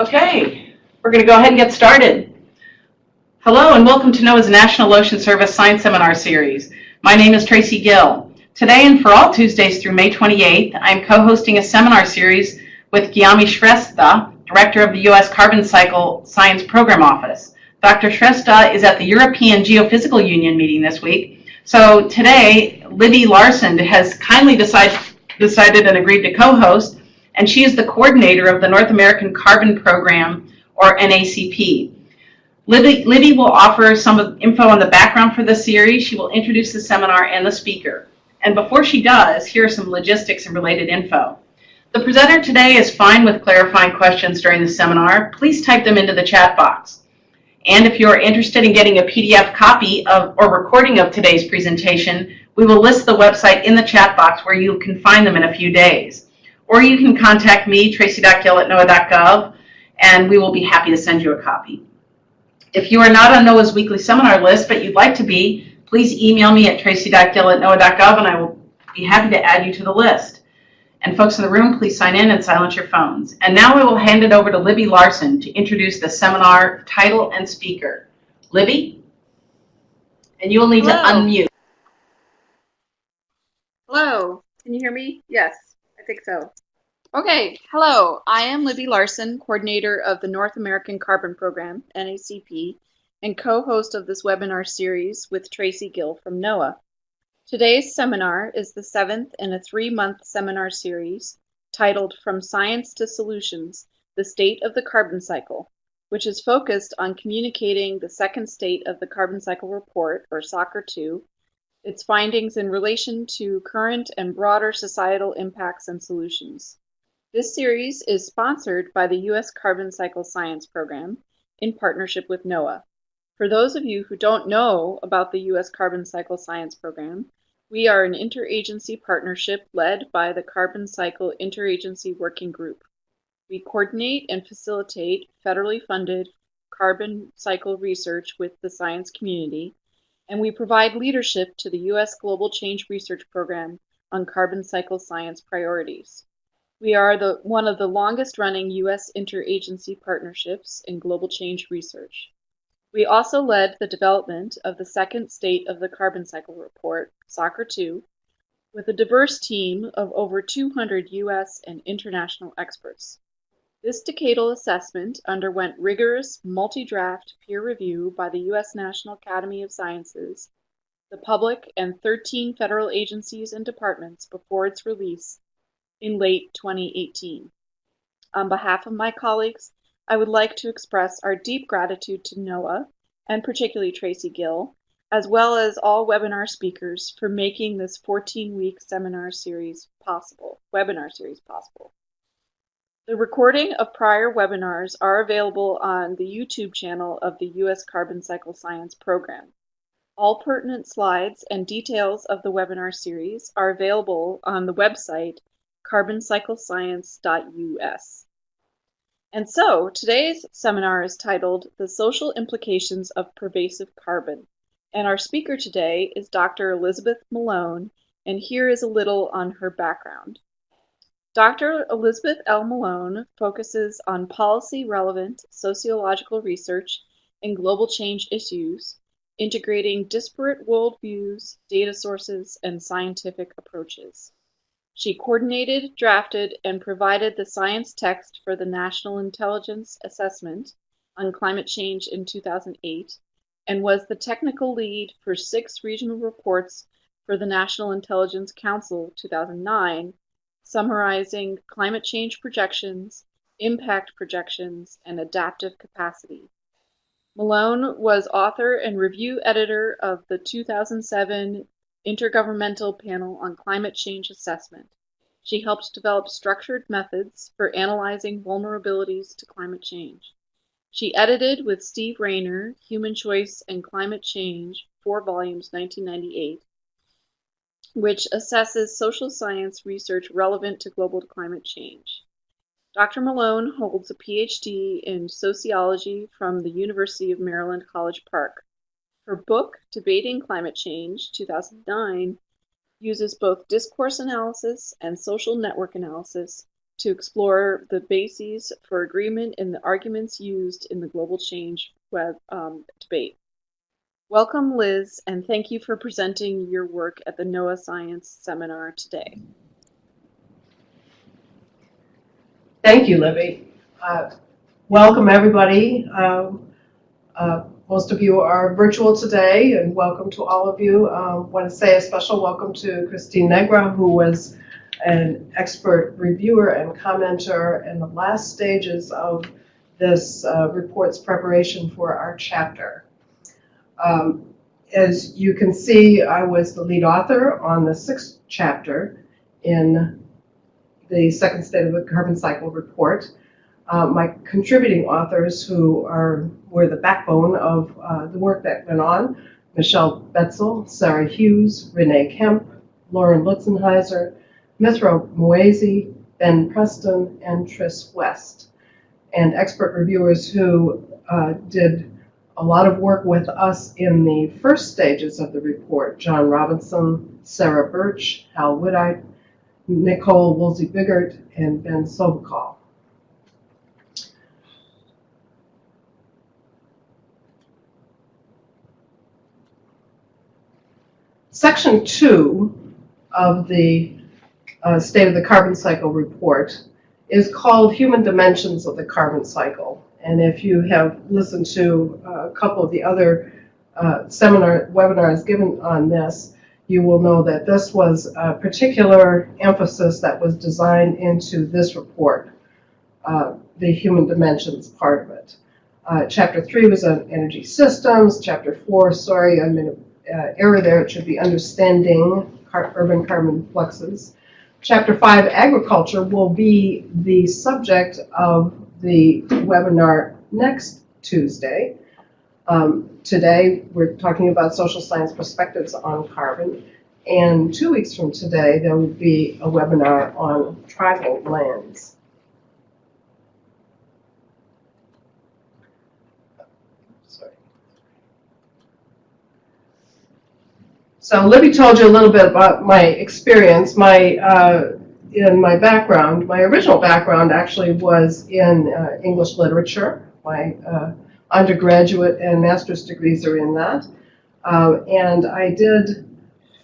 Okay, we're going to go ahead and get started. Hello and welcome to NOAA's National Ocean Service Science Seminar Series. My name is Tracy Gill. Today and for all Tuesdays through May 28th, I'm co-hosting a seminar series with Gyami Shrestha, Director of the U.S. Carbon Cycle Science Program Office. Dr. Shrestha is at the European Geophysical Union meeting this week. So today, Livi Larsen has kindly decided and agreed to co-host, and she is the coordinator of the North American Carbon Program, or NACP. Livi will offer some info on the background for the series. She will introduce the seminar and the speaker. And before she does, here are some logistics and related info. The presenter today is fine with clarifying questions during the seminar. Please type them into the chat box. And if you're interested in getting a PDF copy of or recording of today's presentation, we will list the website in the chat box where you can find them in a few days. Or you can contact me, tracy.gill@noaa.gov, and we will be happy to send you a copy. If you are not on NOAA's weekly seminar list, but you'd like to be, please email me at tracy.gill@noaa.gov, and I will be happy to add you to the list. And folks in the room, please sign in and silence your phones. And now I will hand it over to Livi Larsen to introduce the seminar title and speaker. Livi? And you will need to unmute. Hello, can you hear me? Yes, I think so. Okay, hello, I am Livi Larsen, coordinator of the North American Carbon Program, NACP, and co-host of this webinar series with Tracy Gill from NOAA. Today's seminar is the 7th in a 3-month seminar series titled From Science to Solutions, the State of the Carbon Cycle, which is focused on communicating the second state of the Carbon Cycle Report, or SOCCR2, its findings in relation to current and broader societal impacts and solutions. This series is sponsored by the U.S. Carbon Cycle Science Program in partnership with NOAA. For those of you who don't know about the U.S. Carbon Cycle Science Program, we are an interagency partnership led by the Carbon Cycle Interagency Working Group. We coordinate and facilitate federally funded carbon cycle research with the science community, and we provide leadership to the U.S. Global Change Research Program on carbon cycle science priorities. We are one of the longest-running U.S. interagency partnerships in global change research. We also led the development of the second state of the Carbon Cycle Report, SOCCR2, with a diverse team of over 200 U.S. and international experts. This decadal assessment underwent rigorous multi-draft peer review by the U.S. National Academy of Sciences, the public, and 13 federal agencies and departments before its release in late 2018. On behalf of my colleagues, I would like to express our deep gratitude to NOAA, and particularly Tracy Gill, as well as all webinar speakers for making this 14-week webinar series possible. The recording of prior webinars are available on the YouTube channel of the U.S. Carbon Cycle Science Program. All pertinent slides and details of the webinar series are available on the website carboncyclescience.us. And so, today's seminar is titled The Social Implications of Pervasive Carbon, and our speaker today is Dr. Elizabeth Malone, and here is a little on her background. Dr. Elizabeth L. Malone focuses on policy-relevant sociological research and global change issues, integrating disparate worldviews, data sources, and scientific approaches. She coordinated, drafted, and provided the science text for the National Intelligence Assessment on Climate Change in 2008, and was the technical lead for 6 regional reports for the National Intelligence Council 2009, summarizing climate change projections, impact projections, and adaptive capacity. Malone was author and review editor of the 2007 Intergovernmental Panel on Climate Change Assessment. She helped develop structured methods for analyzing vulnerabilities to climate change. She edited with Steve Rayner, Human Choice and Climate Change, 4 volumes, 1998, which assesses social science research relevant to global climate change. Dr. Malone holds a PhD in sociology from the University of Maryland, College Park. Her book, Debating Climate Change, 2009, uses both discourse analysis and social network analysis to explore the bases for agreement and the arguments used in the global change web debate. Welcome, Liz, and thank you for presenting your work at the NOAA Science Seminar today. Thank you, Libby. Welcome, everybody. Most of you are virtual today, and welcome to all of you. I want to say a special welcome to Christine Negra, who was an expert reviewer and commenter in the last stages of this report's preparation for our chapter. As you can see, I was the lead author on the 6th chapter in the second State of the Carbon Cycle report. My contributing authors were the backbone of the work that went on: Michelle Betzel, Sarah Hughes, Renee Kemp, Lauren Lutzenheiser, Mithra Moazy, Ben Preston, and Tris West. And expert reviewers who did a lot of work with us in the first stages of the report: John Robinson, Sarah Birch, Hal Woodite, Nicole Woolsey-Biggert, and Ben Sobukal. Section 2 of the State of the Carbon Cycle report is called Human Dimensions of the Carbon Cycle. And if you have listened to a couple of the other webinars given on this, you will know that this was a particular emphasis that was designed into this report, the human dimensions part of it. Chapter 3 was on energy systems. Chapter 4, sorry, I'm in an error there, it should be understanding urban carbon fluxes. Chapter 5, agriculture, will be the subject of the webinar next Tuesday. Today, we're talking about social science perspectives on carbon, and 2 weeks from today, there will be a webinar on tribal lands. Sorry. So Libby told you a little bit about my experience. In my background, my original background actually was in English literature. My undergraduate and master's degrees are in that. And I did,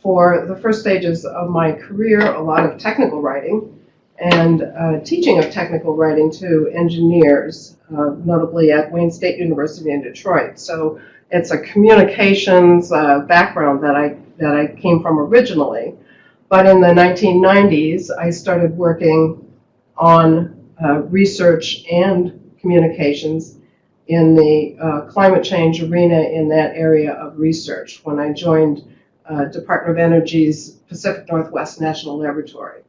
for the first stages of my career, a lot of technical writing and teaching of technical writing to engineers, notably at Wayne State University in Detroit. So it's a communications background that I came from originally. But in the 1990s, I started working on research and communications in the climate change arena in that area of research when I joined Department of Energy's Pacific Northwest National Laboratory.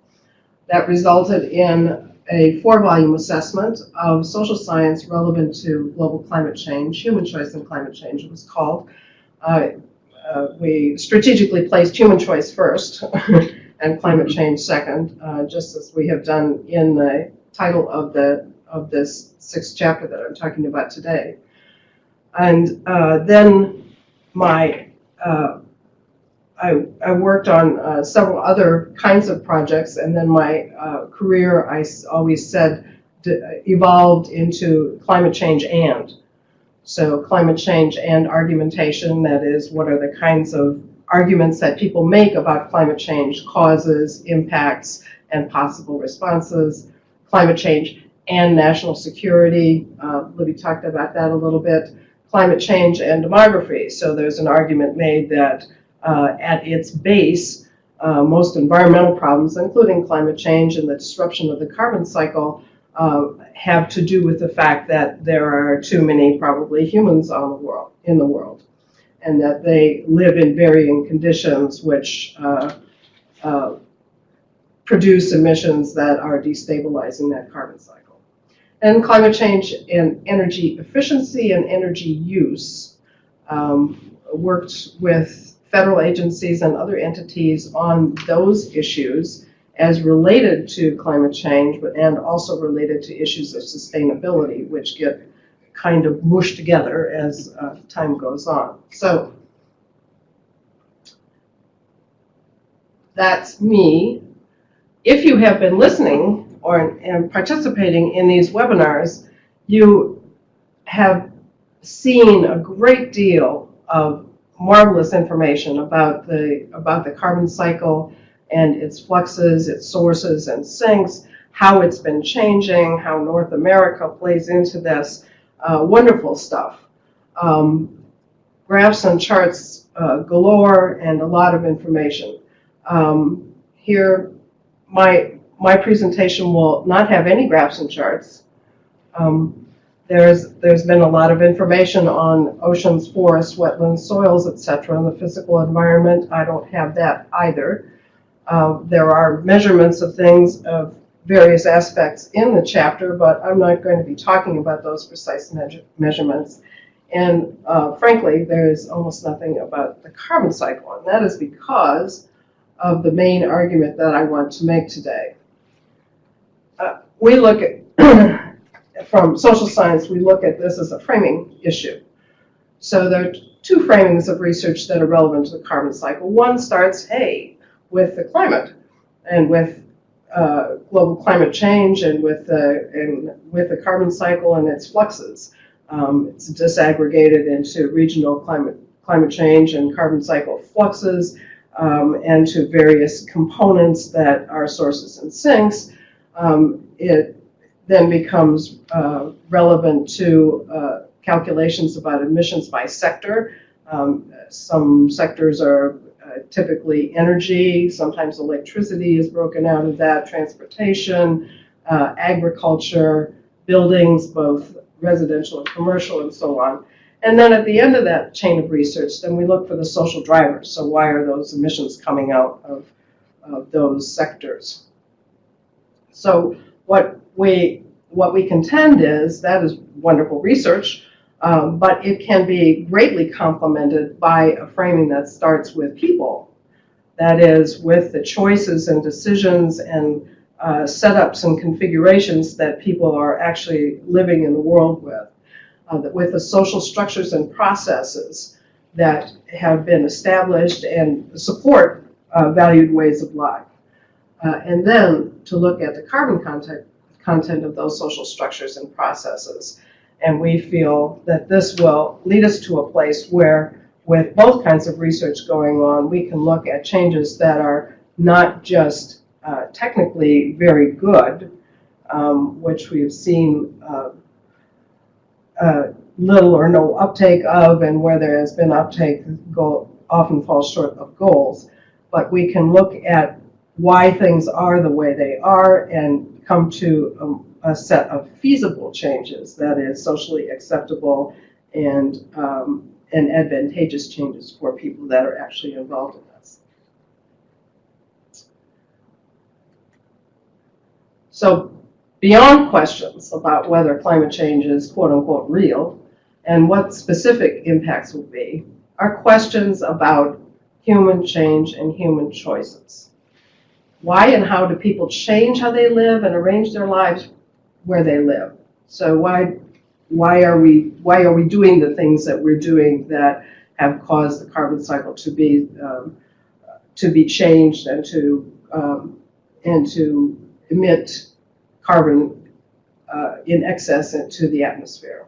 That resulted in a 4-volume assessment of social science relevant to global climate change, human choice in climate change it was called. We strategically placed human choice first and climate change second, just as we have done in the title of this 6th chapter that I'm talking about today. And then I worked on several other kinds of projects, and then my career, I always said, evolved into climate change and. So climate change and argumentation, that is, what are the kinds of arguments that people make about climate change, causes, impacts, and possible responses. Climate change and national security, Libby talked about that a little bit. Climate change and demography. So there's an argument made that at its base, most environmental problems, including climate change and the disruption of the carbon cycle, have to do with the fact that there are too many, probably, humans in the world, and that they live in varying conditions which produce emissions that are destabilizing that carbon cycle. And climate change and energy efficiency and energy use, worked with federal agencies and other entities on those issues as related to climate change, and also related to issues of sustainability, which get kind of mushed together as time goes on. So that's me. If you have been listening and participating in these webinars, you have seen a great deal of marvelous information about the carbon cycle and its fluxes, its sources and sinks, how it's been changing, how North America plays into this. Wonderful stuff. Graphs and charts galore, and a lot of information. Here, my presentation will not have any graphs and charts. There's been a lot of information on oceans, forests, wetlands, soils, etc., and the physical environment. I don't have that either. There are measurements of things of various aspects in the chapter, but I'm not going to be talking about those precise measurements. And frankly, there's almost nothing about the carbon cycle, and that is because of the main argument that I want to make today. We look at, from social science, we look at this as a framing issue. So there are two framings of research that are relevant to the carbon cycle. One starts, hey, with the climate and with global climate change and with the carbon cycle and its fluxes. It's disaggregated into regional climate change and carbon cycle fluxes, and to various components that are sources and sinks. It then becomes relevant to calculations about emissions by sector. Some sectors are typically energy, sometimes electricity is broken out of that, transportation, agriculture, buildings, both residential and commercial, and so on. And then at the end of that chain of research, then we look for the social drivers. So why are those emissions coming out of those sectors? So what we contend is that is wonderful research, but it can be greatly complemented by a framing that starts with people. That is, with the choices and decisions and setups and configurations that people are actually living in the world with the social structures and processes that have been established and support valued ways of life. And then to look at the carbon content of those social structures and processes. And we feel that this will lead us to a place where, with both kinds of research going on, we can look at changes that are not just technically very good, which we've seen little or no uptake of, and where there has been uptake often falls short of goals. But we can look at why things are the way they are and come to a set of feasible changes, that is, socially acceptable and advantageous changes for people that are actually involved in this. So beyond questions about whether climate change is quote-unquote real and what specific impacts will be, are questions about human change and human choices. Why and how do people change how they live and arrange their lives where they live? So why are we doing the things that we're doing that have caused the carbon cycle to be changed and to emit carbon in excess into the atmosphere?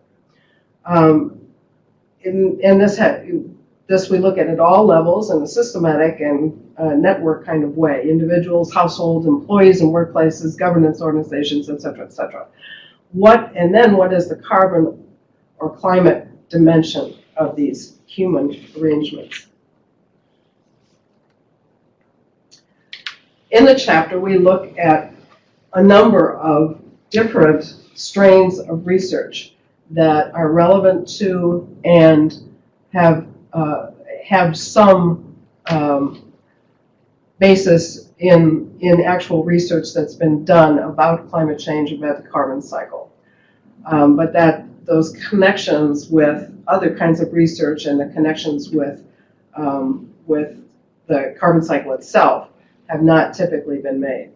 This we look at all levels in a systematic and network kind of way: individuals, households, employees and workplaces, governance organizations, et cetera, et cetera. And then what is the carbon or climate dimension of these human arrangements? In the chapter, we look at a number of different strains of research that are relevant to and have some basis in actual research that's been done about climate change, about the carbon cycle. But that those connections with other kinds of research and the connections with the carbon cycle itself have not typically been made.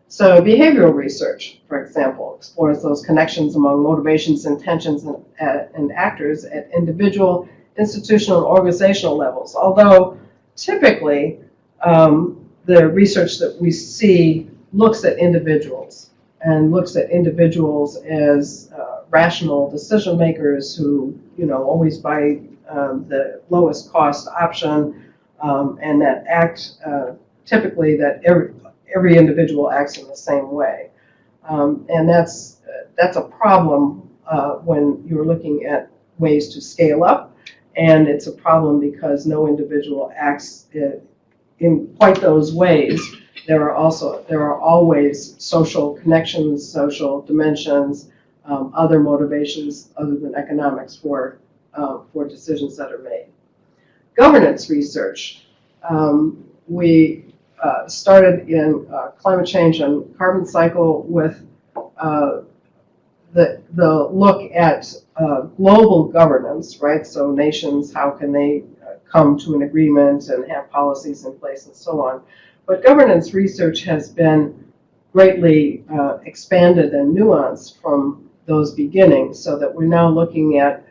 So behavioral research, for example, explores those connections among motivations, intentions, and actors at individual, institutional, and organizational levels. Although typically the research that we see looks at individuals and looks at individuals as rational decision makers who, always buy the lowest cost option, and that act typically that every individual acts in the same way, and that's a problem when you're looking at ways to scale up, and it's a problem because no individual acts in quite those ways. There are always social connections, social dimensions, other motivations other than economics for decisions that are made. Governance research. We started in climate change and carbon cycle with the look at global governance, right? So nations, how can they come to an agreement and have policies in place and so on. But governance research has been greatly expanded and nuanced from those beginnings, so that we're now looking at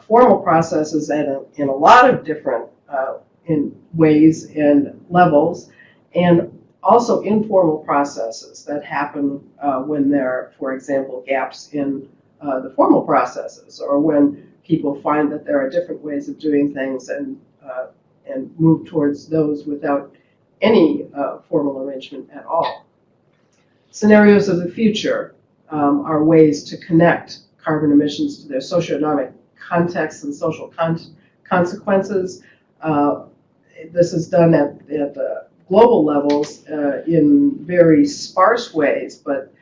formal processes in a lot of different in ways and levels, and also informal processes that happen when there are, for example, gaps in the formal processes, or when people find that there are different ways of doing things and move towards those without any formal arrangement at all. Scenarios of the future are ways to connect carbon emissions to their socioeconomic context and social consequences. This is done at global levels in very sparse ways, but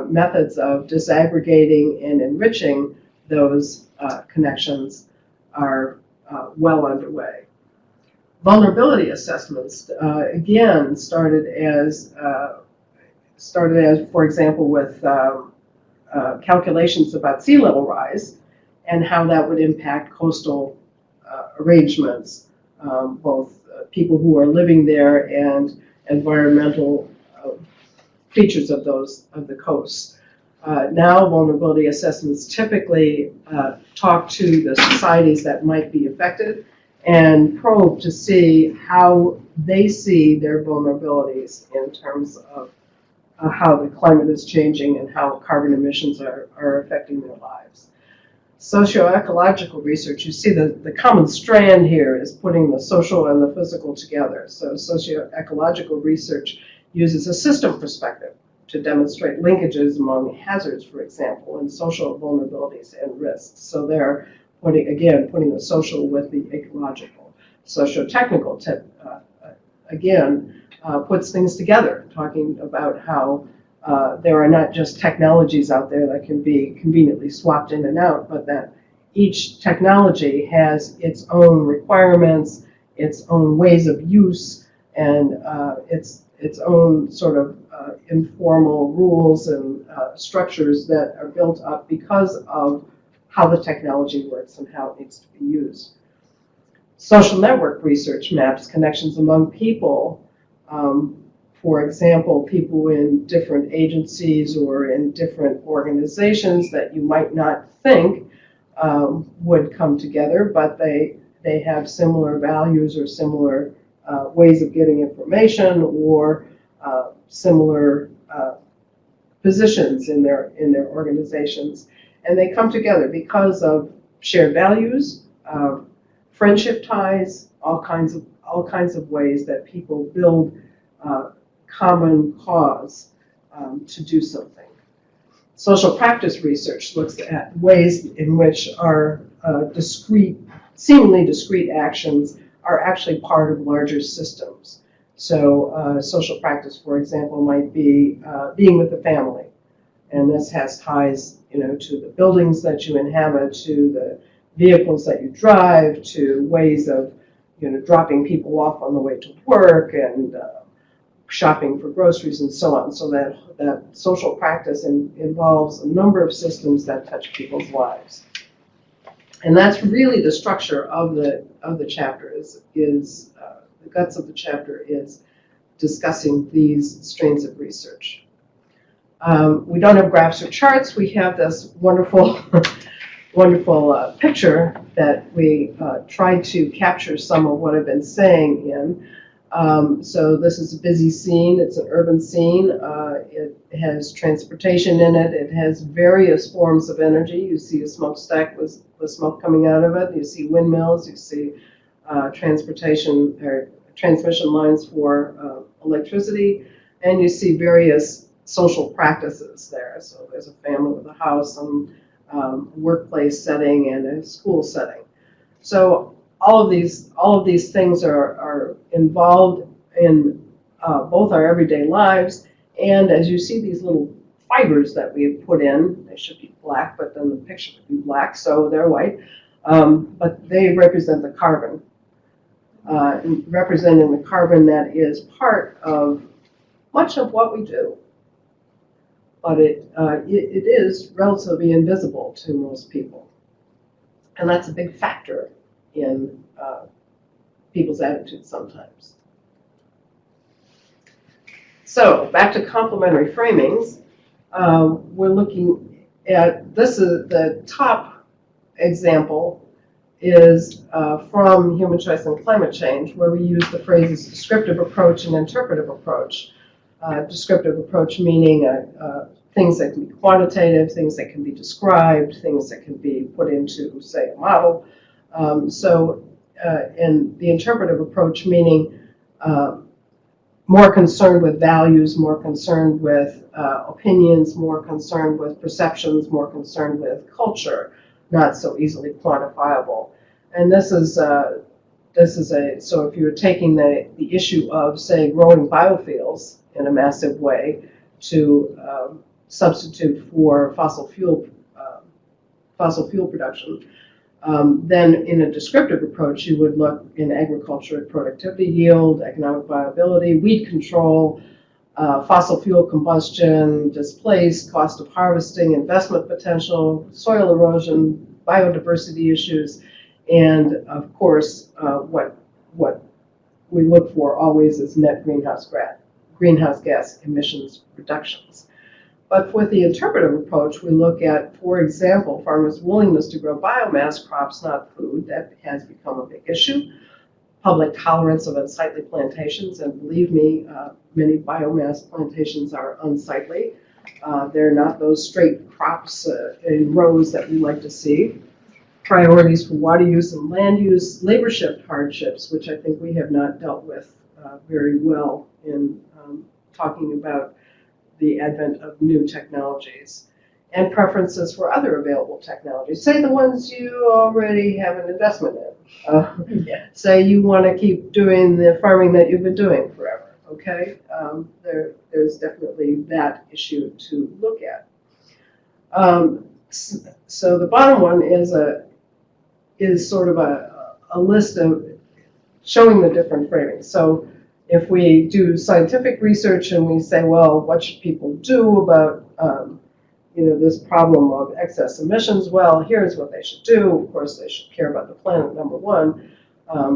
methods of disaggregating and enriching those connections are well underway. Vulnerability assessments, again, started as, for example, with calculations about sea level rise and how that would impact coastal arrangements, both people who are living there and environmental features of the coast. Now, vulnerability assessments typically talk to the societies that might be affected and probe to see how they see their vulnerabilities in terms of how the climate is changing and how carbon emissions are affecting their lives. Socio-ecological research, you see the common strand here is putting the social and the physical together. So socio-ecological research uses a system perspective to demonstrate linkages among hazards, for example, and social vulnerabilities and risks. So they're putting the social with the ecological. Socio-technical, puts things together, talking about how there are not just technologies out there that can be conveniently swapped in and out, but that each technology has its own requirements, its own ways of use, and its own sort of informal rules and structures that are built up because of how the technology works and how it needs to be used. Social network research maps connections among people. For example, people in different agencies or in different organizations that you might not think would come together, but they have similar values or similar ways of getting information or similar positions in their organizations, and they come together because of shared values, friendship ties, all kinds of ways that people build common cause to do something. Social practice research looks at ways in which our seemingly discrete actions are actually part of larger systems. So social practice, for example, might be being with the family, and this has ties, to the buildings that you inhabit, to the vehicles that you drive, to ways of, dropping people off on the way to work and shopping for groceries and so on. So that social practice involves a number of systems that touch people's lives. And that's really the structure of the chapter is the guts of the chapter is discussing these strains of research. We don't have graphs or charts. We have this wonderful picture that we tried to capture some of what I've been saying in. So this is a busy scene. It's an urban scene. It has transportation in it. It has various forms of energy. You see a smokestack with smoke coming out of it. You see windmills. You see transportation or transmission lines for electricity, and you see various social practices there. So there's a family with a house, and workplace setting, and a school setting. So all of these things are involved in both our everyday lives, and as you see these little fibers that we have put in, they should be black, but then the picture would be black, so they're white, but they represent the carbon, representing the carbon that is part of much of what we do. But it is relatively invisible to most people, and that's a big factor in people's attitudes sometimes. So back to complementary framings, we're looking at, this is the top example is from Human Choice and Climate Change, where we use the phrases descriptive approach and interpretive approach. Descriptive approach meaning things that can be quantitative, things that can be described, things that can be put into, say, a model. And the interpretive approach meaning more concerned with values, more concerned with opinions, more concerned with perceptions, more concerned with culture, not so easily quantifiable. And this is so if you're taking the issue of, say, growing biofuels in a massive way to substitute for fossil fuel production, then in a descriptive approach, you would look in agriculture at productivity, yield, economic viability, weed control, fossil fuel combustion, displaced, cost of harvesting, investment potential, soil erosion, biodiversity issues, and of course, what we look for always is net greenhouse gas emissions reductions. But with the interpretive approach, we look at, for example, farmers' willingness to grow biomass crops, not food. That has become a big issue. Public tolerance of unsightly plantations, and believe me, many biomass plantations are unsightly. They're not those straight crops in rows that we like to see. Priorities for water use and land use, labor shift hardships, which I think we have not dealt with very well in talking about the advent of new technologies, and preferences for other available technologies. Say the ones you already have an investment in. Say you want to keep doing the farming that you've been doing forever, okay? There's definitely that issue to look at. So the bottom one is sort of a list of showing the different framings. So if we do scientific research and we say, well, what should people do about this problem of excess emissions? Well, here's what they should do. Of course, they should care about the planet, number one.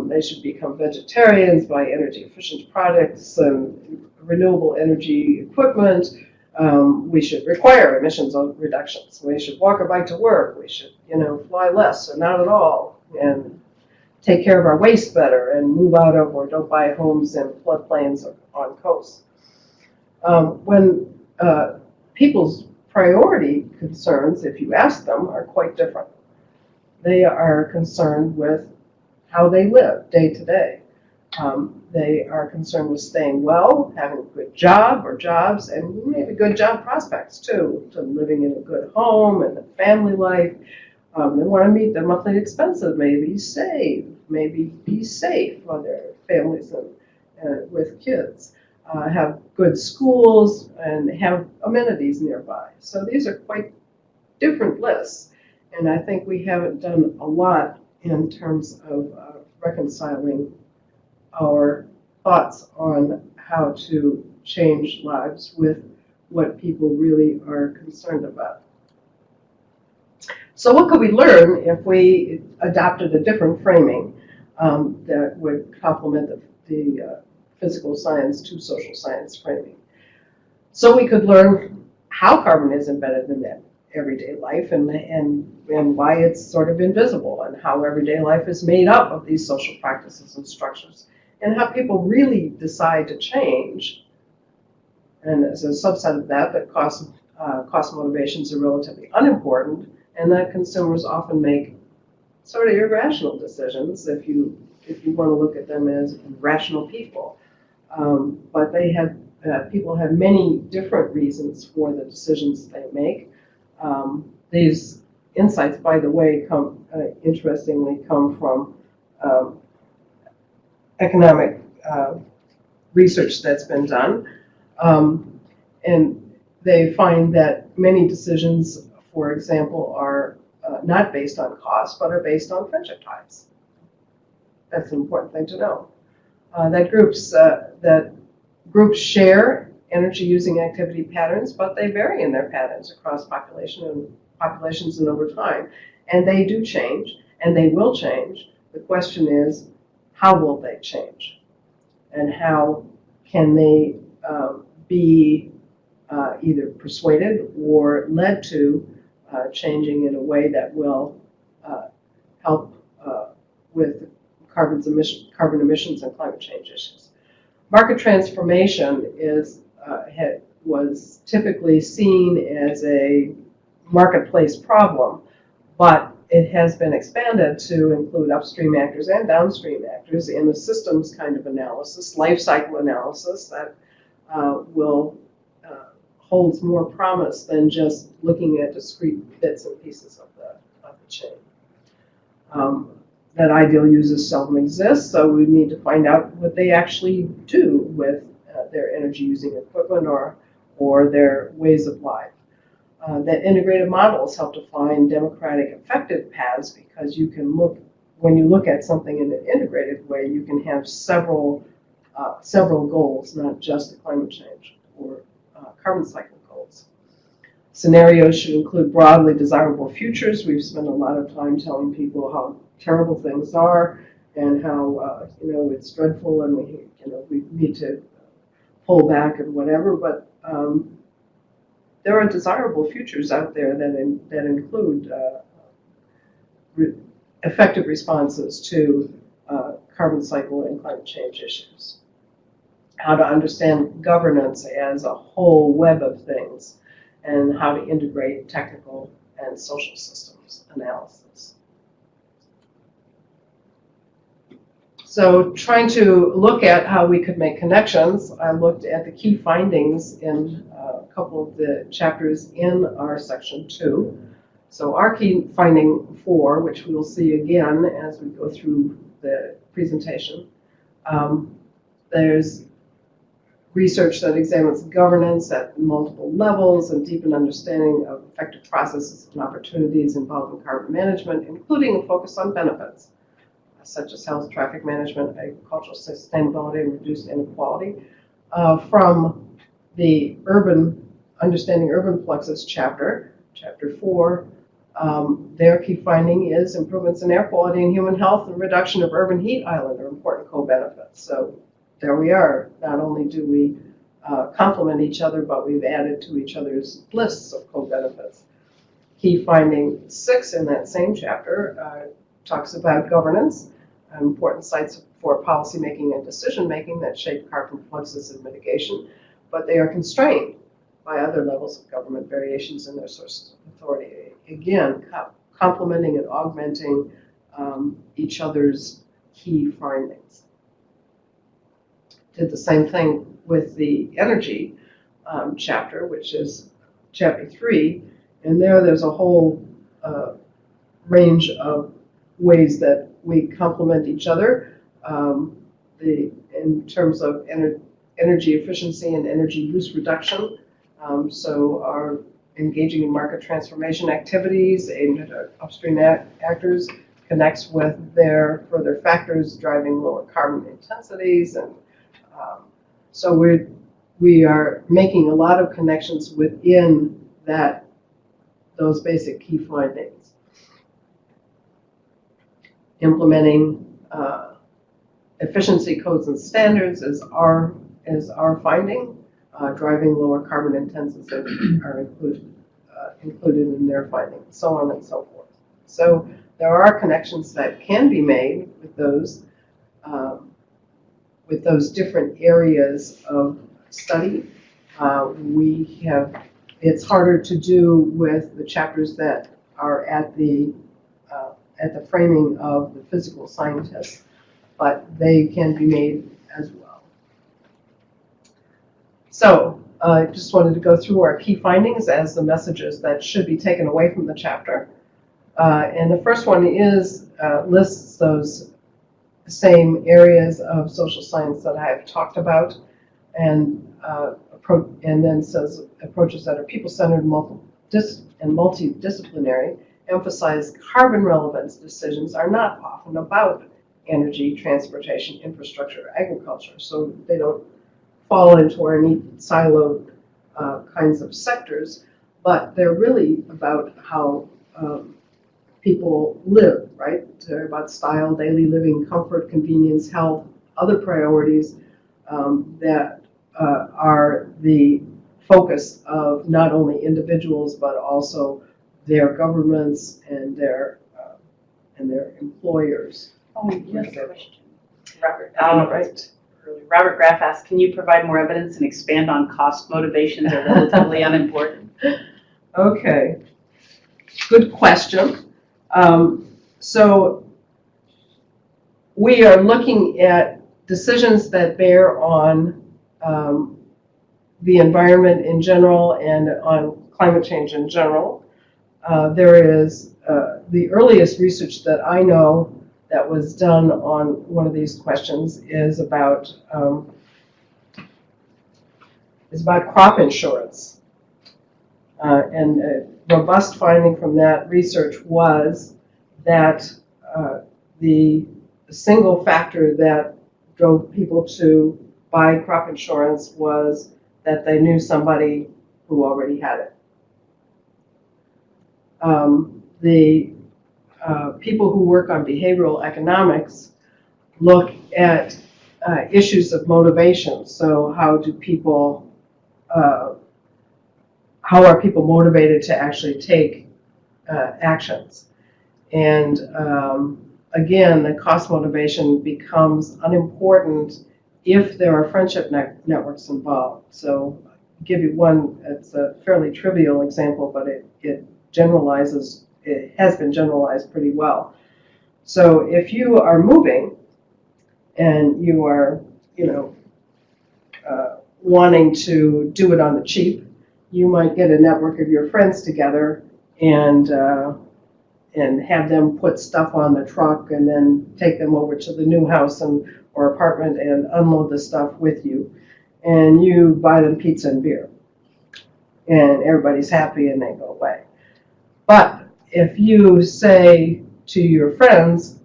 They should become vegetarians, buy energy efficient products and renewable energy equipment. We should require emissions reductions. We should walk or bike to work. We should, fly less or not at all, and take care of our waste better, and move out of or don't buy homes in floodplains or on coasts. When people's priority concerns, if you ask them, are quite different. They are concerned with how they live day to day. They are concerned with staying well, having a good job or jobs, and maybe good job prospects too, to living in a good home and a family life. They want to meet their monthly expenses, maybe save, maybe be safe for their families and with kids, have good schools, and have amenities nearby. So these are quite different lists, and I think we haven't done a lot in terms of reconciling our thoughts on how to change lives with what people really are concerned about. So what could we learn if we adopted a different framing that would complement the physical science to social science framing? So we could learn how carbon is embedded in that everyday life and why it's sort of invisible, and how everyday life is made up of these social practices and structures, and how people really decide to change. And as a subset of that, that cost motivations are relatively unimportant, and that consumers often make sort of irrational decisions if you want to look at them as rational people. But people have many different reasons for the decisions they make. These insights, by the way, interestingly come from economic research that's been done. And they find that many decisions, for example, are not based on cost, but are based on friendship ties. That's an important thing to know. That groups share energy-using activity patterns, but they vary in their patterns across populations and over time. And they do change, and they will change. The question is, how will they change? And how can they be either persuaded or led to changing in a way that will help with carbon emissions and climate change issues. Market transformation was typically seen as a marketplace problem, but it has been expanded to include upstream actors and downstream actors in a systems kind of analysis, life cycle analysis that holds more promise than just looking at discrete bits and pieces of the chain. That ideal users seldom exist, so we need to find out what they actually do with their energy-using equipment or their ways of life. That integrated models help define democratic effective paths, because you can when you look at something in an integrated way, you can have several goals, not just the climate change or carbon cycle goals. Scenarios should include broadly desirable futures. We've spent a lot of time telling people how terrible things are and how it's dreadful and we need to pull back and whatever. But there are desirable futures out there that include effective responses to carbon cycle and climate change issues. How to understand governance as a whole web of things, and how to integrate technical and social systems analysis. So trying to look at how we could make connections, I looked at the key findings in a couple of the chapters in our section 2. So our key finding 4, which we will see again as we go through the presentation, there's research that examines governance at multiple levels and deepen understanding of effective processes and opportunities involving carbon management, including a focus on benefits, such as health, traffic management, agricultural sustainability, and reduced inequality. From the Understanding Urban Fluxes chapter 4, their key finding is improvements in air quality and human health and reduction of urban heat island are important co-benefits. So there we are. Not only do we complement each other, but we've added to each other's lists of co-benefits. Key finding 6 in that same chapter talks about governance, important sites for policymaking and decision-making that shape carbon fluxes and mitigation, but they are constrained by other levels of government variations in their sources of authority. Again, complementing and augmenting each other's key findings. Did the same thing with the energy chapter, which is chapter 3, and there's a whole range of ways that we complement each other in terms of energy efficiency and energy use reduction. So our engaging in market transformation activities aimed at upstream actors connects with their further factors driving lower carbon intensities, and so we are making a lot of connections within those basic key findings. Implementing efficiency codes and standards is our finding. Driving lower carbon intensities are included in their finding, so on and so forth. So there are connections that can be made with those with those different areas of study. It's harder to do with the chapters that are at the framing of the physical scientists, but they can be made as well. So I just wanted to go through our key findings as the messages that should be taken away from the chapter. And the first one is lists those same areas of social science that I have talked about, and then says approaches that are people-centered and multidisciplinary emphasize carbon relevance decisions are not often about energy, transportation, infrastructure, agriculture. So they don't fall into our neat siloed kinds of sectors, but they're really about how people live, right? They're about style, daily living, comfort, convenience, health, other priorities that are the focus of not only individuals but also their governments and their employers. Oh, yes, question. Robert, I don't know if it's early. Robert Graff asked, can you provide more evidence and expand on cost motivations are relatively unimportant? Okay, good question. So we are looking at decisions that bear on the environment in general and on climate change in general. There is the earliest research that I know that was done on one of these questions is about crop insurance. And a robust finding from that research was that the single factor that drove people to buy crop insurance was that they knew somebody who already had it. The people who work on behavioral economics look at issues of motivation. So how do people, how are people motivated to actually take actions? And again, the cost motivation becomes unimportant if there are friendship networks involved. So I'll give you one, it's a fairly trivial example, but it generalizes, it has been generalized pretty well. So if you are moving and you are, wanting to do it on the cheap, you might get a network of your friends together and have them put stuff on the truck and then take them over to the new house or apartment and unload the stuff with you. And you buy them pizza and beer. And everybody's happy and they go away. But if you say to your friends,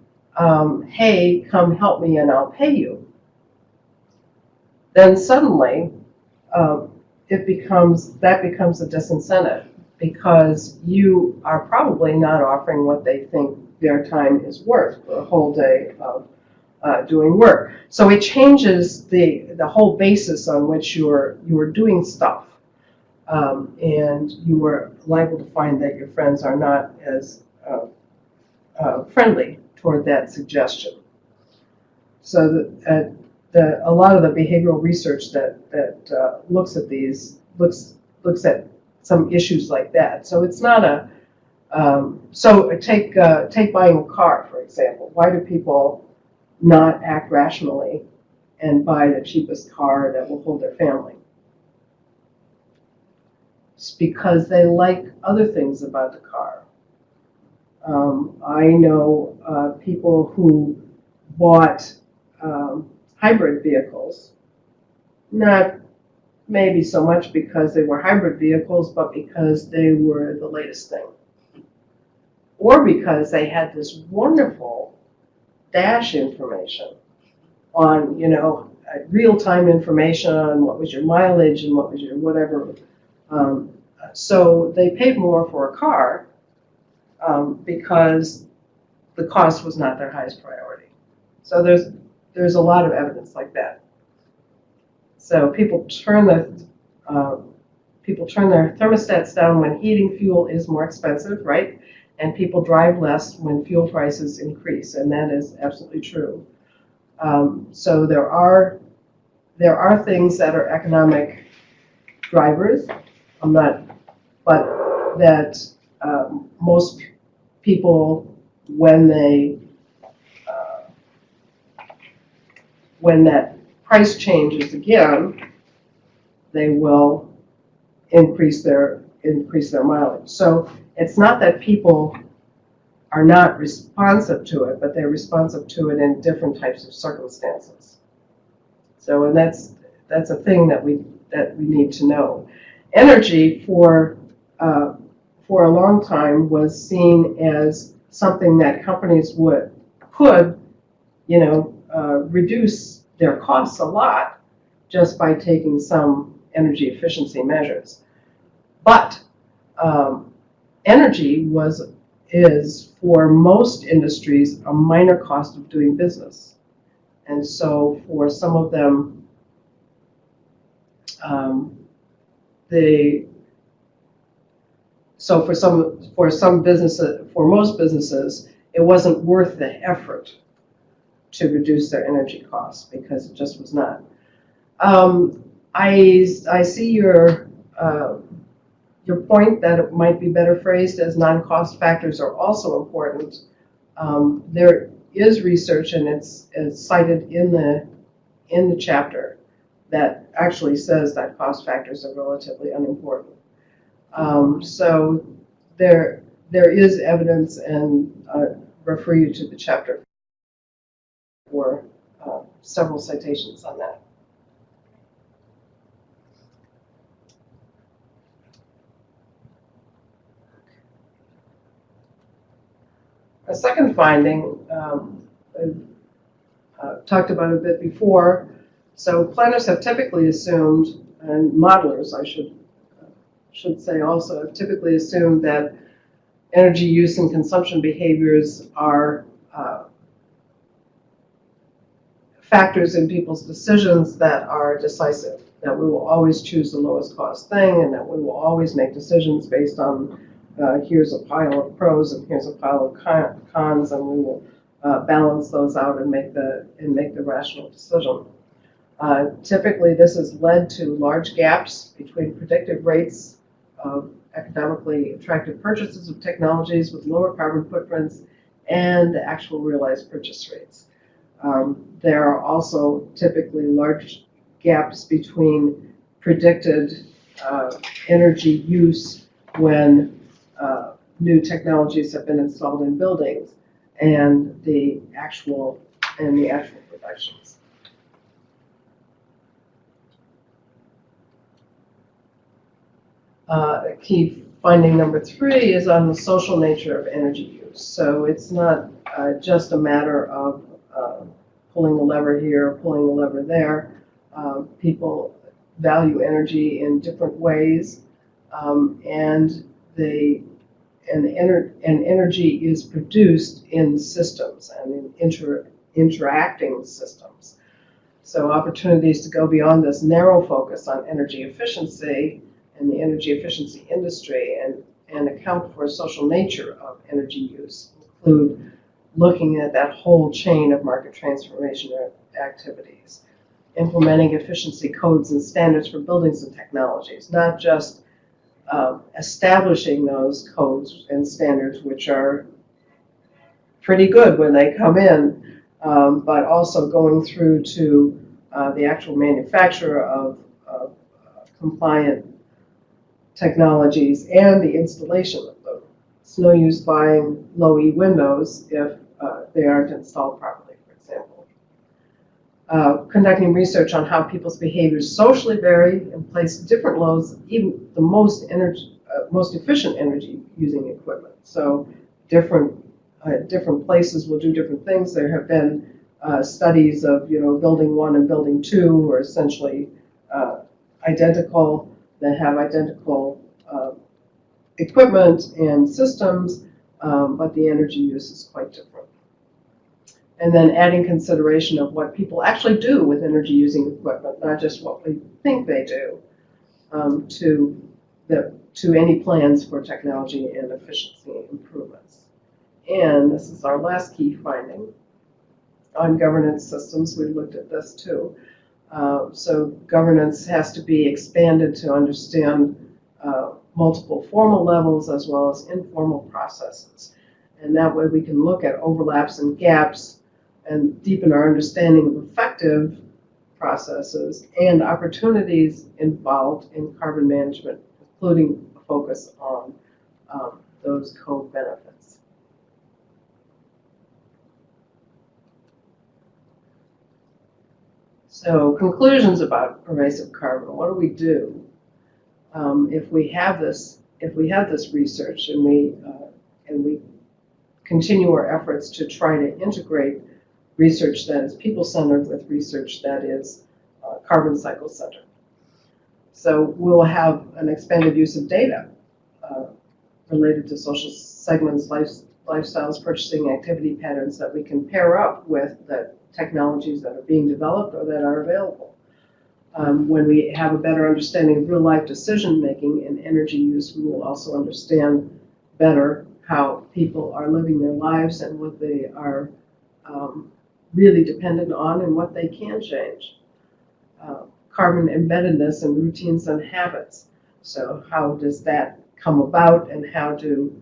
hey, come help me and I'll pay you, then suddenly that becomes a disincentive, because you are probably not offering what they think their time is worth for a whole day of doing work. So it changes the whole basis on which you're doing stuff. And you are liable to find that your friends are not as friendly toward that suggestion. So a lot of the behavioral research that looks at these looks at some issues like that. So it's not a so take buying a car, for example. Why do people not act rationally and buy the cheapest car that will hold their family? It's because they like other things about the car. I know people who bought hybrid vehicles, not maybe so much because they were hybrid vehicles, but because they were the latest thing. Or because they had this wonderful dash information on, real-time information on what was your mileage and what was your whatever. So they paid more for a car because the cost was not their highest priority. So there's a lot of evidence like that. So people turn their thermostats down when heating fuel is more expensive, right? And people drive less when fuel prices increase, and that is absolutely true. So there are things that are economic drivers. But that most people, when that price changes again, they will increase their mileage. So it's not that people are not responsive to it, but they're responsive to it in different types of circumstances. So, and that's a thing that we need to know. Energy for a long time was seen as something that companies could reduce their costs a lot just by taking some energy efficiency measures. But energy is for most industries a minor cost of doing business, and so for some of them, for most businesses, it wasn't worth the effort to reduce their energy costs because it just was not. I see your point that it might be better phrased as non-cost factors are also important. There is research, and it's cited in the chapter, that actually says that cost factors are relatively unimportant. So there is evidence, and refer you to the chapter for several citations on that. A second finding, I've talked about a bit before. So planners have typically assumed, and modelers, I should say also, have typically assumed that energy use and consumption behaviors are factors in people's decisions that are decisive, that we will always choose the lowest cost thing, and that we will always make decisions based on here's a pile of pros and here's a pile of cons, and we will balance those out and make the rational decision. Typically, this has led to large gaps between predicted rates of economically attractive purchases of technologies with lower carbon footprints and the actual realized purchase rates. There are also typically large gaps between predicted energy use when new technologies have been installed in buildings and the actual productions. Key finding number 3 is on the social nature of energy use. So it's not just a matter of pulling a lever here, pulling a lever there. People value energy in different ways, and energy is produced in systems and in interacting systems. So opportunities to go beyond this narrow focus on energy efficiency and the energy efficiency industry and account for social nature of energy use include looking at that whole chain of market transformation activities, implementing efficiency codes and standards for buildings and technologies, not just establishing those codes and standards, which are pretty good when they come in, but also going through to the actual manufacture of compliant technologies and the installation of them. It's no use buying low-E windows if they aren't installed properly, for example. Conducting research on how people's behaviors socially vary and place different loads, even the most efficient energy-using equipment. So different places will do different things. There have been studies of, building 1 and building 2 are essentially identical. They have identical equipment and systems, but the energy use is quite different. And then adding consideration of what people actually do with energy-using equipment, not just what we think they do, to any plans for technology and efficiency improvements. And this is our last key finding. On governance systems, we looked at this too. So governance has to be expanded to understand multiple formal levels as well as informal processes. And that way we can look at overlaps and gaps and deepen our understanding of effective processes and opportunities involved in carbon management, including a focus on those co-benefits. So conclusions about pervasive carbon. What do we do if we have this research and we continue our efforts to try to integrate research that is people-centered with research that is carbon cycle-centered? So we'll have an expanded use of data related to social segments, lifestyles, purchasing activity patterns that we can pair up with the technologies that are being developed or that are available. When we have a better understanding of real-life decision-making and energy use, we will also understand better how people are living their lives and what they are really dependent on and what they can change. Carbon embeddedness in routines and habits. So how does that come about, and how do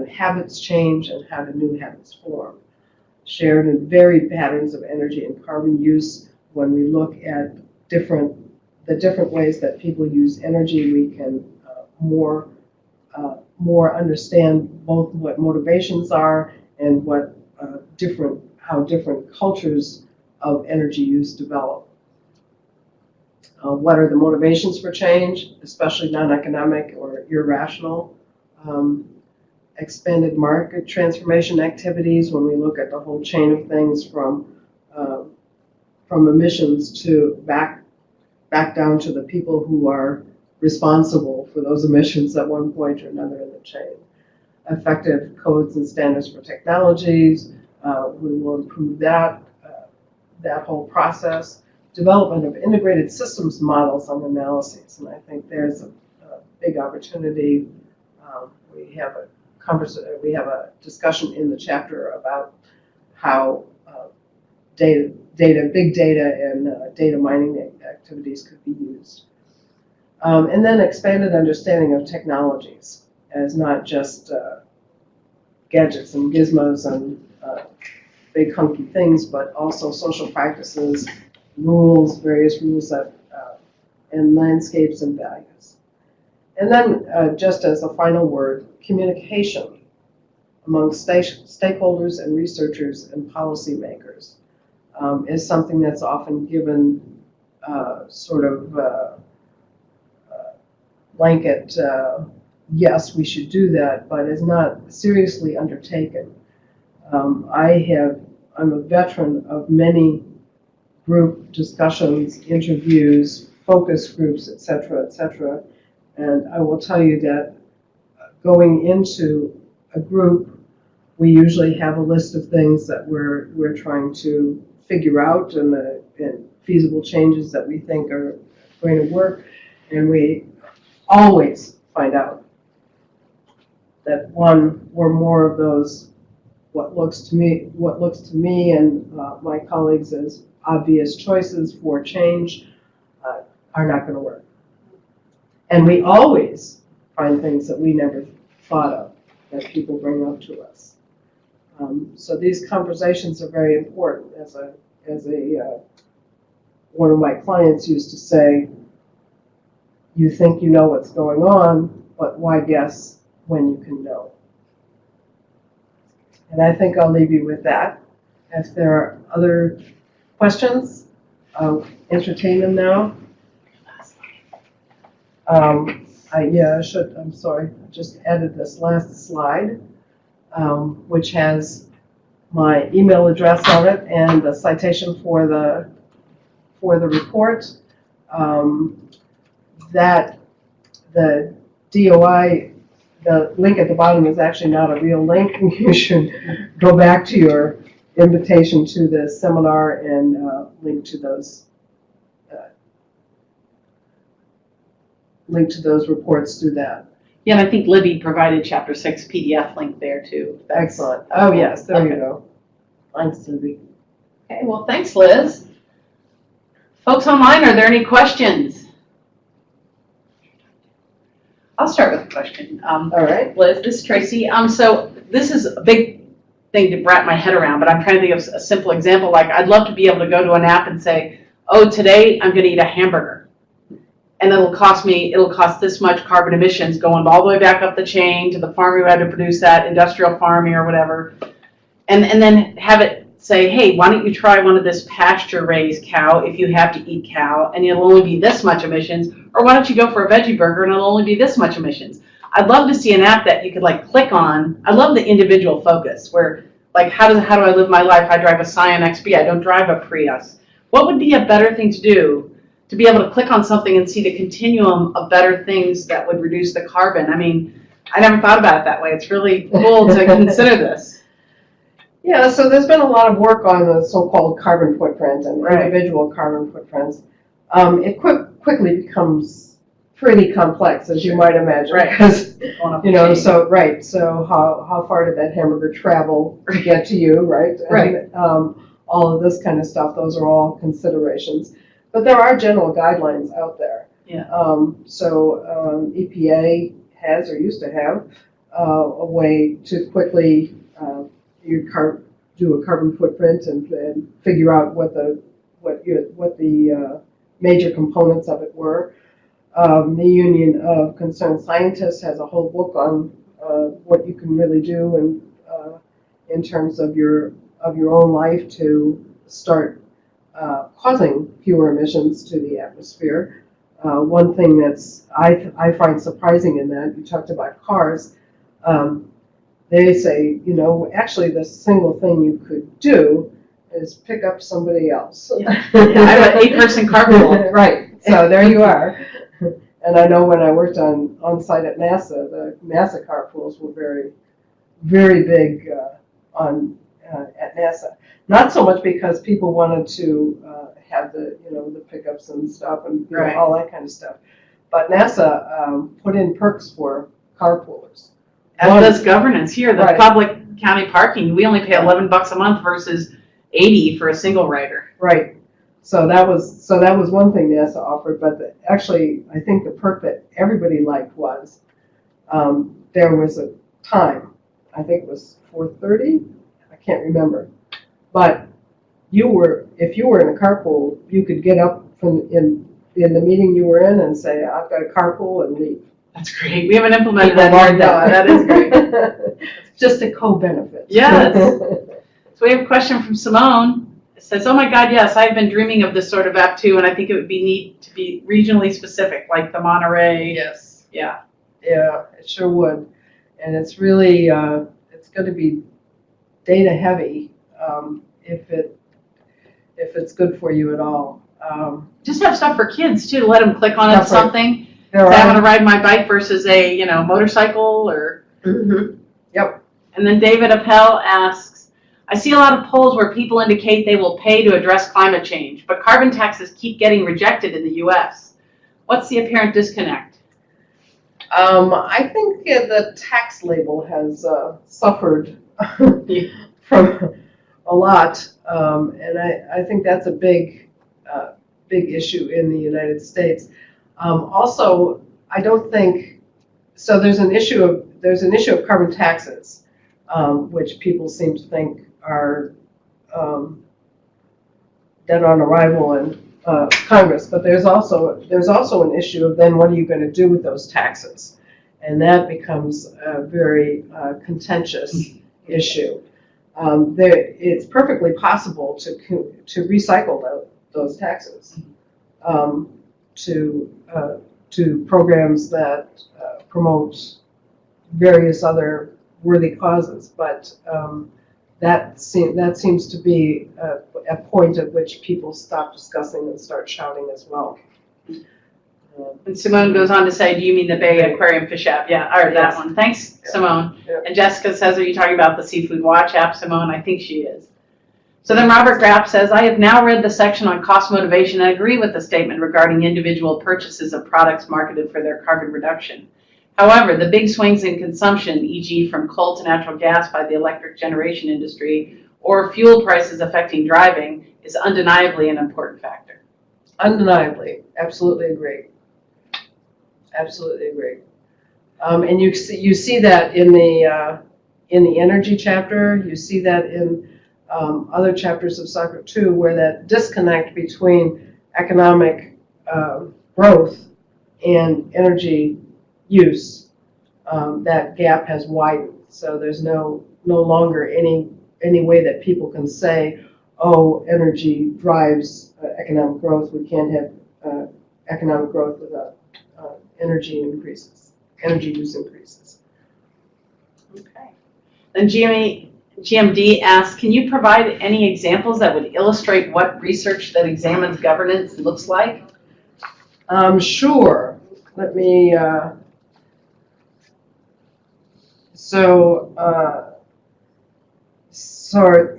habits change and how do new habits form? Shared and varied patterns of energy and carbon use. When we look at the different ways that people use energy, we can more understand both what motivations are and what how different cultures of energy use develop. What are the motivations for change, especially non-economic or irrational? Expanded market transformation activities, when we look at the whole chain of things from emissions to back down to the people who are responsible for those emissions at one point or another in the chain. Effective codes and standards for technologies, we will improve that whole process. Development of integrated systems models and analyses, and I think there's a big opportunity. We have a discussion in the chapter about how big data and data mining activities could be used. And then expanded understanding of technologies as not just gadgets and gizmos and big hunky things, but also social practices, rules, various rules that, and landscapes and values. And then just as a final word, communication among stakeholders and researchers and policymakers is something that's often given sort of blanket, yes, we should do that, but is not seriously undertaken. I'm a veteran of many group discussions, interviews, focus groups, et cetera, and I will tell you that going into a group, we usually have a list of things that we're trying to figure out and feasible changes that we think are going to work, and we always find out that one or more of those what looks to me and my colleagues as obvious choices for change are not going to work. And we always find things that we never thought of that people bring up to us. So these conversations are very important. As one of my clients used to say, you think you know what's going on, but why guess when you can know? And I think I'll leave you with that. If there are other questions, I'll entertain them now. I'm sorry, I just added this last slide, which has my email address on it and the citation for the report. That the DOI, the link at the bottom is actually not a real link. You should go back to your invitation to the seminar and link to those reports through that. Yeah, and I think Libby provided Chapter 6 PDF link there too. Excellent. Oh yes, there you go. Thanks, Libby. Okay, well, thanks, Liz. Folks online, are there any questions? I'll start with a question. All right. Liz, this is Tracy. So this is a big thing to wrap my head around, but I'm trying to think of a simple example. Like, I'd love to be able to go to an app and say, oh, today I'm going to eat a hamburger. And it'll cost this much carbon emissions going all the way back up the chain to the farmer who had to produce that, industrial farming or whatever. And then have it say, hey, why don't you try one of this pasture-raised cow if you have to eat cow, and it'll only be this much emissions, or why don't you go for a veggie burger and it'll only be this much emissions. I'd love to see an app that you could like click on. I love the individual focus where like how do I live my life? I drive a Scion XB, I don't drive a Prius. What would be a better thing to do to be able to click on something and see the continuum of better things that would reduce the carbon? I mean, I never thought about it that way. It's really cool to consider this. Yeah, so there's been a lot of work on the so-called carbon footprint and Right. individual carbon footprints. It quickly becomes pretty complex, as you might imagine, Right. because Going up you the know. chain. So right. So how far did that hamburger travel to get to you, right? Right. And, all of this kind of stuff. Those are all considerations. But there are general guidelines out there. Yeah. EPA has or used to have a way to quickly do a carbon footprint and figure out what the major components of it were. The Union of Concerned Scientists has a whole book on what you can really do and in terms of your own life to start causing fewer emissions to the atmosphere. One thing that's I find surprising in that, you talked about cars, they say, you know, actually the single thing you could do is pick up somebody else. Yeah. I have an 8-person carpool. Right, so there you are. And I know when I worked on site at NASA, the NASA carpools were very, very big at NASA. Not so much because people wanted to have the pickups and stuff and Right. all that kind of stuff, but NASA put in perks for carpoolers. As does governance here, the Right. public county parking, we only pay $11 a month versus $80 for a single rider. Right. So that was one thing NASA offered, but actually I think the perk that everybody liked was there was a time, I think it was 4:30, I can't remember, but if you were in a carpool, you could get up from in the meeting you were in and say, I've got a carpool, and leave. That's great. We haven't implemented People that love yet. That is great. Just a co-benefit. Yes. So we have a question from Simone. It says, oh my God, yes, I've been dreaming of this sort of app too, and I think it would be neat to be regionally specific, like the Monterey. Yes. Yeah. Yeah, it sure would. And it's really, it's going to be data heavy if it's good for you at all. Just have stuff for kids too. Let them click on it, That's right. something. There Say, I'm are. going to ride my bike versus a motorcycle or. Mhm. Yep. And then David Appel asks, I see a lot of polls where people indicate they will pay to address climate change, but carbon taxes keep getting rejected in the U.S. What's the apparent disconnect? I think the tax label has suffered Yeah. from a lot, and I think that's a big issue in the United States. Also, I don't think so. There's an issue of carbon taxes, which people seem to think are dead on arrival in Congress. But there's also an issue of then what are you going to do with those taxes, and that becomes a very contentious issue. It's perfectly possible to recycle those taxes to programs that promote various other worthy causes, but that seems to be a point at which people stop discussing and start shouting as well. And Simone goes on to say, do you mean the Bay Aquarium Fish app? Yeah, or that Yes. one. Thanks, Yeah. Simone. Yeah. And Jessica says, are you talking about the Seafood Watch app, Simone? I think she is. So then Robert Graff says, I have now read the section on cost motivation and agree with the statement regarding individual purchases of products marketed for their carbon reduction. However, the big swings in consumption, e.g. from coal to natural gas by the electric generation industry, or fuel prices affecting driving is undeniably an important factor. Undeniably, absolutely agree. Absolutely agree. And you see that in the energy chapter. You see that in other chapters of SOCCR2, where that disconnect between economic growth and energy use, that gap has widened. So there's no longer any way that people can say, oh, energy drives economic growth. We can't have economic growth without energy use increases. Okay. Then GMD asks, can you provide any examples that would illustrate what research that examines governance looks like? Sure. Let me, so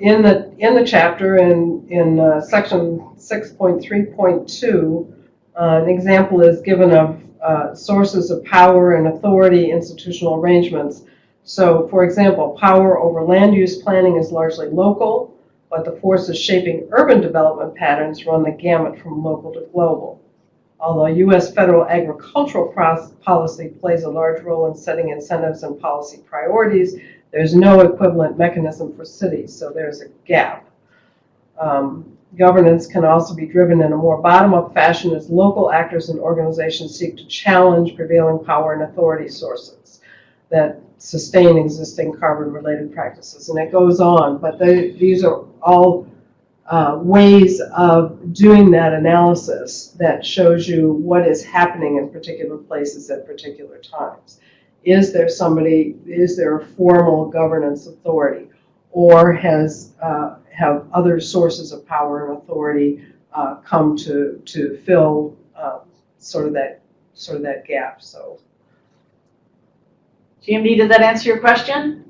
in the chapter in section 6.3.2, an example is given of sources of power and authority, institutional arrangements. So, for example, power over land use planning is largely local, but the forces shaping urban development patterns run the gamut from local to global. Although U.S. federal agricultural policy plays a large role in setting incentives and policy priorities, there's no equivalent mechanism for cities, so there's a gap. Governance can also be driven in a more bottom-up fashion as local actors and organizations seek to challenge prevailing power and authority sources that sustain existing carbon-related practices. And it goes on, but these are all ways of doing that analysis that shows you what is happening in particular places at particular times. Is there a formal governance authority, or have other sources of power and authority come to fill sort of that gap? So, GMD, does that answer your question?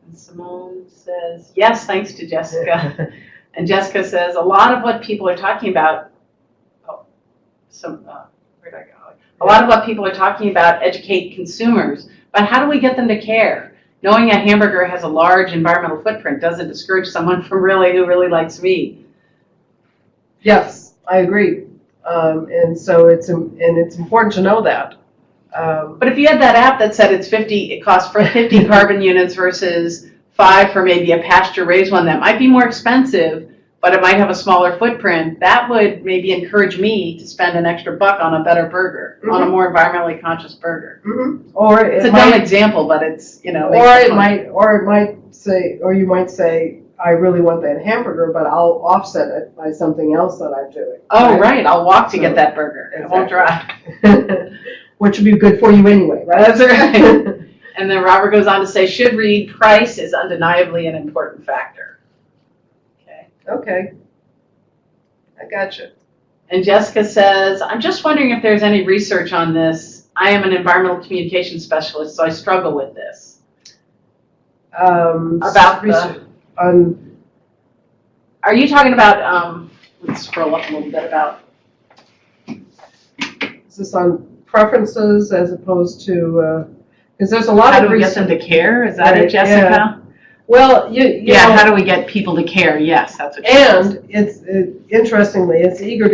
And Simone says, yes, thanks to Jessica. And Jessica says, a lot of what people are talking about, where'd I go? A lot of what people are talking about educate consumers, but how do we get them to care? Knowing a hamburger has a large environmental footprint doesn't discourage someone who really likes meat. Yes, I agree. And so it's important to know that. But if you had that app that said it costs for 50 carbon units versus 5 for maybe a pasture-raised one, that might be more expensive, but it might have a smaller footprint, that would maybe encourage me to spend an extra $1 on a better burger, on a more environmentally conscious burger. Or it's a dumb example, but it's, you know. Or you might say, I really want that hamburger, but I'll offset it by something else that I'm doing. Oh, right. I'll walk to get that burger. Exactly. I won't drive. Which would be good for you anyway, right? That's right. And then Robert goes on to say, should read, price is undeniably an important factor. Okay. I gotcha. And Jessica says, I'm just wondering if there's any research on this. I am an environmental communication specialist, so I struggle with this. About research. Are you talking about, let's scroll up a little bit about. Is this on preferences as opposed to, because there's a lot how of do we get them to care? Is that it, Jessica? Yeah. Well, you know, how do we get people to care? Yes, that's what. And interestingly, it's easier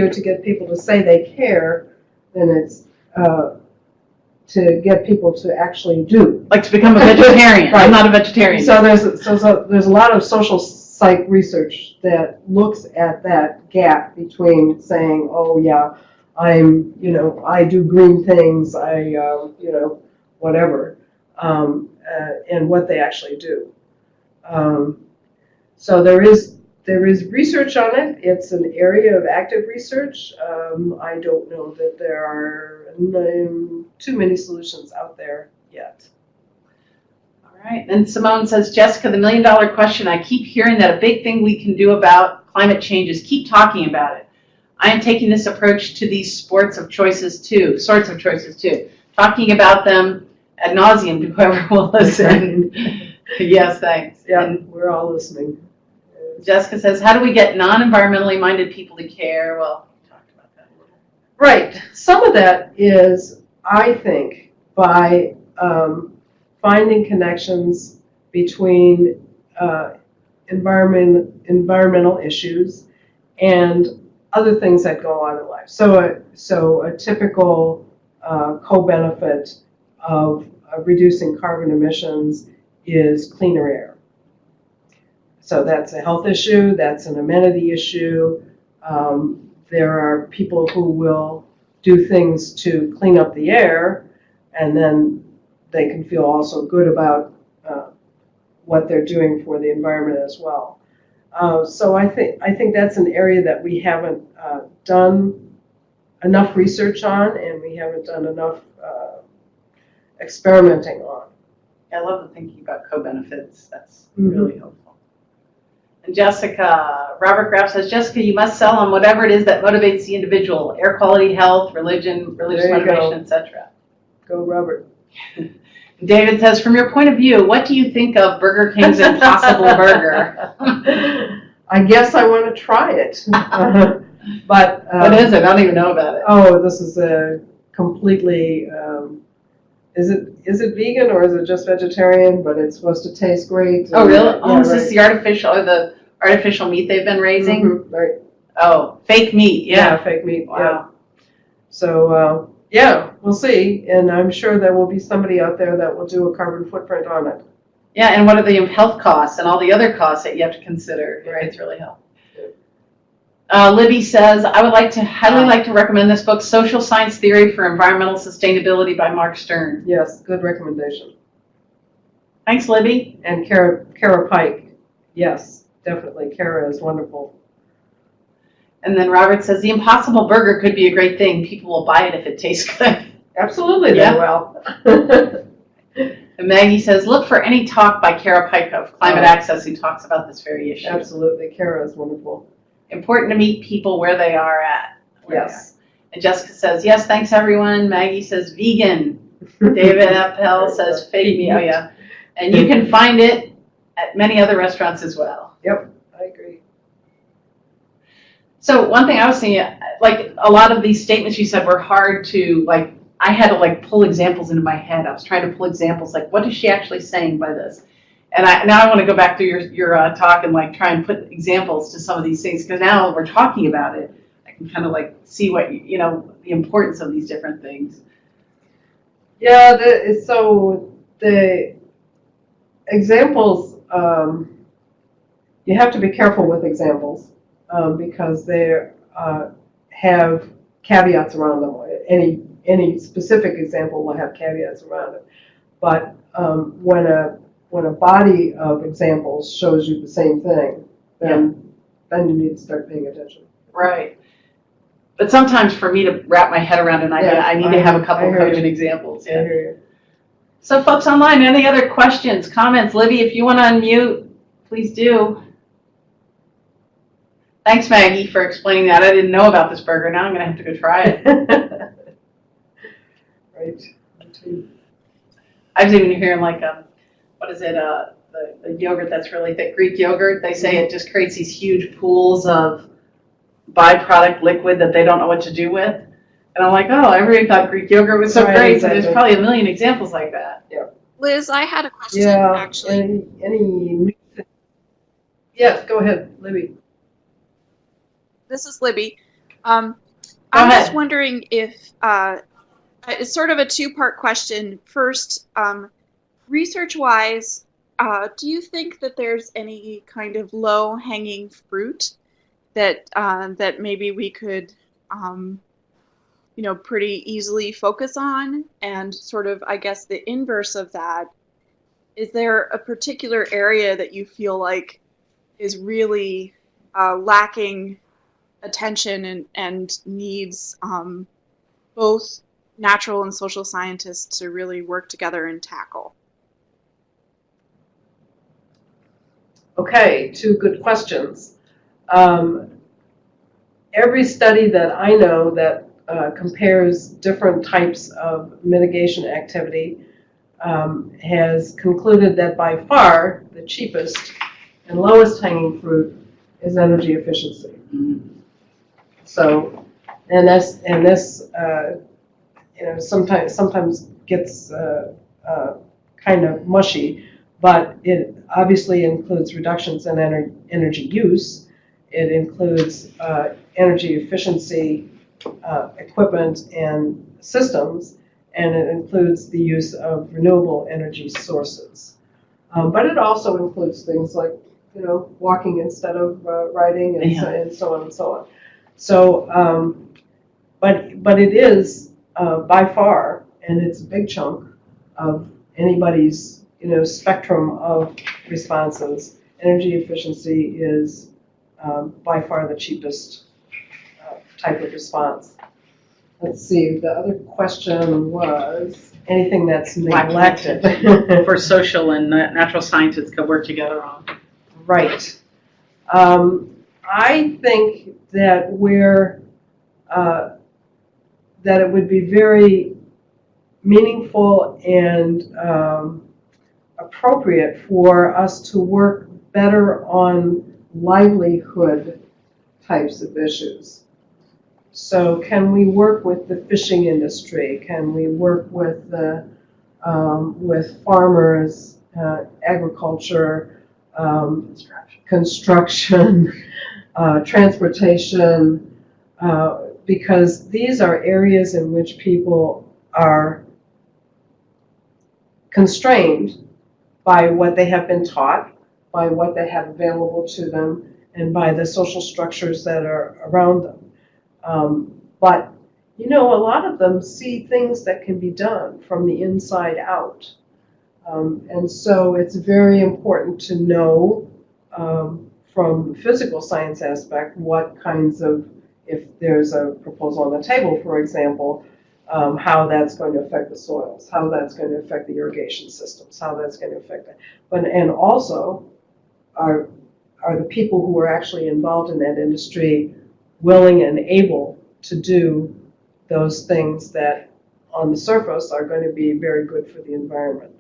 to get people to say they care than it's to get people to actually do. Like to become a vegetarian. Right. I'm not a vegetarian. So there's a lot of social psych research that looks at that gap between saying, oh yeah, I do green things, whatever. And what they actually do. So there is research on it. It's an area of active research. I don't know that there are too many solutions out there yet. All right. And Simone says, Jessica, the $1 million question, I keep hearing that a big thing we can do about climate change is keep talking about it. I am taking this approach to these sorts of choices too, talking about them ad nauseum to whoever will listen. Yes, thanks. Yeah, and we're all listening. Jessica says, how do we get non-environmentally minded people to care? Well, we talked about that a little. Right. Some of that is I think by finding connections between environmental issues and other things that go on in life. So a typical co-benefit of reducing carbon emissions is cleaner air. So that's a health issue, that's an amenity issue. There are people who will do things to clean up the air, and then they can feel also good about what they're doing for the environment as well. So I think that's an area that we haven't done enough research on, and we haven't done enough experimenting on. I love the thinking about co-benefits. That's really helpful. And Jessica, Robert Graff says, Jessica, you must sell on whatever it is that motivates the individual: air quality, health, religion, religious motivation, etc. Go, Robert. David says, from your point of view, what do you think of Burger King's Impossible Burger? I guess I want to try it. But what is it? I don't even know about it. Oh, this is a completely. Is it vegan or is it just vegetarian? But it's supposed to taste great. Oh, really? Yeah, oh, is this the artificial meat they've been raising? Mm-hmm, right. Oh, fake meat. Yeah, fake meat. Wow. Yeah. So yeah, we'll see, and I'm sure there will be somebody out there that will do a carbon footprint on it. Yeah, and what are the health costs and all the other costs that you have to consider? Right, it's really helpful. Libby says, I would highly like to recommend this book, Social Science Theory for Environmental Sustainability by Mark Stern. Yes, good recommendation. Thanks, Libby. And Kara Pike. Yes, definitely. Kara is wonderful. And then Robert says, the Impossible Burger could be a great thing. People will buy it if it tastes good. Absolutely, yeah. They will. And Maggie says, look for any talk by Kara Pike of Climate Access who talks about this very issue. Absolutely. Kara is wonderful. Important to meet people where they are at. Yes. And Jessica says, yes, thanks everyone. Maggie says, vegan. David Appel says, fake meat. Oh, yeah. And you can find it at many other restaurants as well. Yep, I agree. So one thing I was thinking, like a lot of these statements you said were hard to, like, I had to like pull examples into my head. I was trying to pull examples, like what is she actually saying by this? And now I want to go back through your talk and like try and put examples to some of these things, because now we're talking about it, I can kind of like see what, the importance of these different things. Yeah, so the examples, you have to be careful with examples because they have caveats around them. Any specific example will have caveats around it. But when a body of examples shows you the same thing, then you need to start paying attention. Right. But sometimes for me to wrap my head around an idea, I need to have a couple cogent examples. Yeah. I hear you. So folks online, any other questions, comments? Libby, if you want to unmute, please do. Thanks, Maggie, for explaining that. I didn't know about this burger. Now I'm going to have to go try it. Right. I was even hearing like, what is it, the yogurt that's really thick, Greek yogurt. They say it just creates these huge pools of byproduct liquid that they don't know what to do with. And I'm like, oh, everybody thought Greek yogurt was so great. Exactly. So there's probably a million examples like that. Yeah. Liz, I had a question, actually. Any yes, go ahead, Libby. This is Libby. I'm just wondering if, it's sort of a two-part question. First, research-wise, do you think that there's any kind of low-hanging fruit that that maybe we could, pretty easily focus on? And sort of, I guess, the inverse of that, is there a particular area that you feel like is really lacking attention and needs both natural and social scientists to really work together and tackle? Okay, two good questions. Every study that I know that compares different types of mitigation activity has concluded that by far the cheapest and lowest hanging fruit is energy efficiency. Mm-hmm. So, and this sometimes gets kind of mushy, but it obviously includes reductions in energy use. It includes energy efficiency equipment and systems, and it includes the use of renewable energy sources. But it also includes things like, walking instead of riding, and so on and so on. So, but it is by far, and it's a big chunk of anybody's spectrum of responses. Energy efficiency is by far the cheapest type of response. Let's see, the other question was anything that's neglected. For social and natural sciences could work together on. Right. I think that that it would be very meaningful and appropriate for us to work better on livelihood types of issues. So can we work with the fishing industry? Can we work with farmers, agriculture, construction, transportation, because these are areas in which people are constrained by what they have been taught, by what they have available to them, and by the social structures that are around them. But a lot of them see things that can be done from the inside out. And so it's very important to know from the physical science aspect what kinds of, if there's a proposal on the table, for example, how that's going to affect the soils, how that's going to affect the irrigation systems, how that's going to affect that. And also, are the people who are actually involved in that industry willing and able to do those things that on the surface are going to be very good for the environment.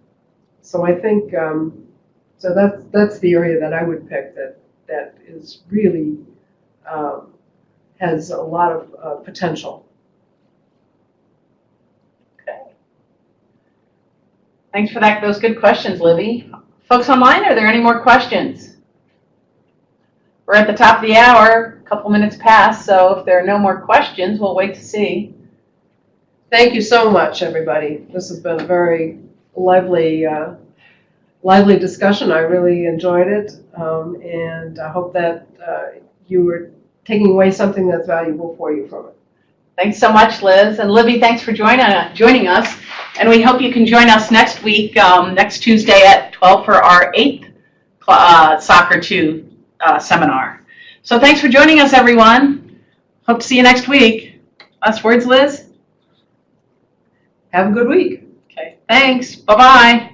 So I think, so that's the area that I would pick that is really, has a lot of potential. Okay. Thanks for those good questions, Livy. Folks online, are there any more questions? We're at the top of the hour, a couple minutes past, so if there are no more questions, we'll wait to see. Thank you so much, everybody. This has been a very lively discussion. I really enjoyed it, and I hope that you were taking away something that's valuable for you from it. Thanks so much, Liz. And Livy, thanks for joining us. And we hope you can join us next week, next Tuesday at 12 for our 8th SOCCR2 seminar. So thanks for joining us, everyone. Hope to see you next week. Last words, Liz? Have a good week. Okay, thanks. Bye-bye.